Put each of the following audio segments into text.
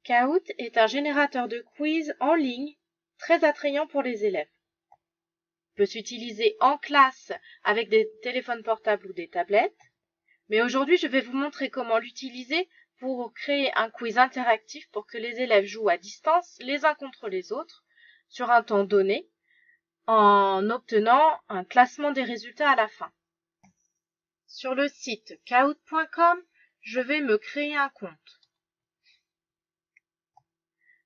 Kahoot est un générateur de quiz en ligne très attrayant pour les élèves. Il peut s'utiliser en classe avec des téléphones portables ou des tablettes. Mais aujourd'hui, je vais vous montrer comment l'utiliser pour créer un quiz interactif pour que les élèves jouent à distance les uns contre les autres sur un temps donné en obtenant un classement des résultats à la fin. Sur le site kahoot.com, je vais me créer un compte.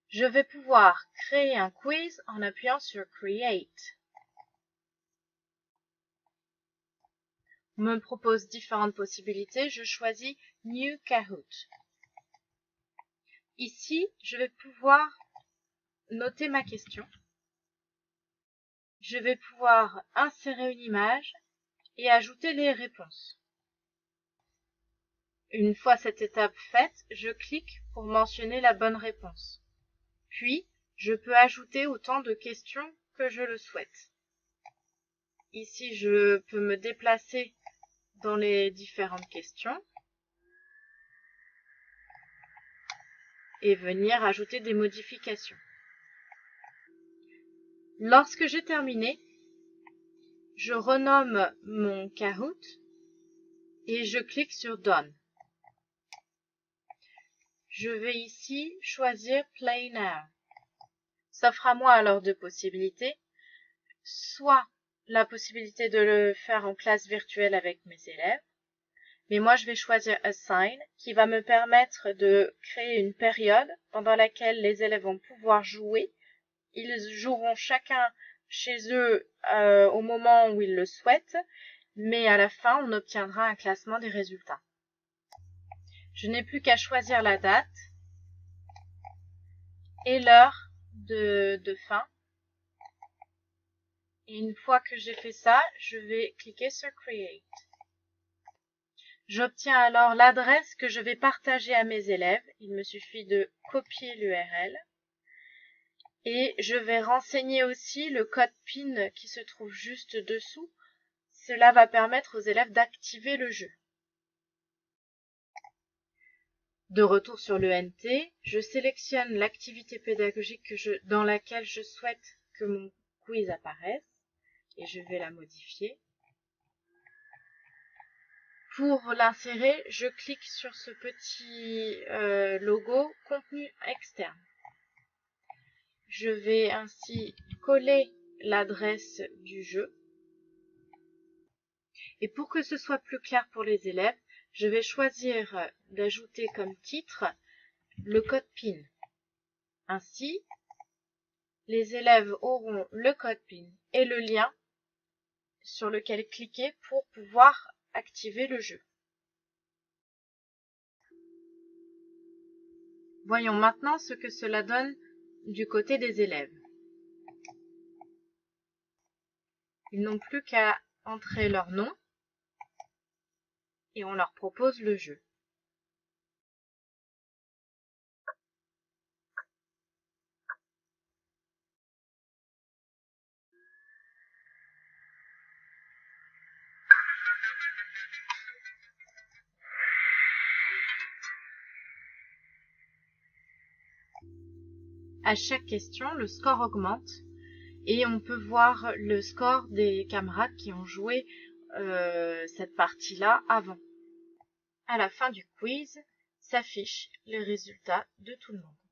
Je vais pouvoir créer un quiz en appuyant sur Create. On me propose différentes possibilités. Je choisis New Kahoot. Ici, je vais pouvoir noter ma question. Je vais pouvoir insérer une image et ajouter les réponses. Une fois cette étape faite, je clique pour mentionner la bonne réponse. Puis, je peux ajouter autant de questions que je le souhaite. Ici, je peux me déplacer dans les différentes questions et venir ajouter des modifications. Lorsque j'ai terminé, je renomme mon Kahoot et je clique sur Done. Je vais ici choisir Play Now. S'offre à moi alors deux possibilités, soit la possibilité de le faire en classe virtuelle avec mes élèves, mais moi je vais choisir Assign qui va me permettre de créer une période pendant laquelle les élèves vont pouvoir jouer. Ils joueront chacun chez eux au moment où ils le souhaitent, mais à la fin on obtiendra un classement des résultats. Je n'ai plus qu'à choisir la date et l'heure de fin. Et une fois que j'ai fait ça, je vais cliquer sur Create. J'obtiens alors l'adresse que je vais partager à mes élèves. Il me suffit de copier l'URL. Et je vais renseigner aussi le code PIN qui se trouve juste dessous. Cela va permettre aux élèves d'activer le jeu. De retour sur le NT, je sélectionne l'activité pédagogique dans laquelle je souhaite que mon quiz apparaisse et je vais la modifier. Pour l'insérer, je clique sur ce petit logo contenu externe. Je vais ainsi coller l'adresse du jeu. Et pour que ce soit plus clair pour les élèves, je vais choisir d'ajouter comme titre le code PIN. Ainsi, les élèves auront le code PIN et le lien sur lequel cliquer pour pouvoir activer le jeu. Voyons maintenant ce que cela donne du côté des élèves. Ils n'ont plus qu'à entrer leur nom et on leur propose le jeu. À chaque question, le score augmente et on peut voir le score des camarades qui ont joué cette partie-là avant. À la fin du quiz, s'affichent les résultats de tout le monde.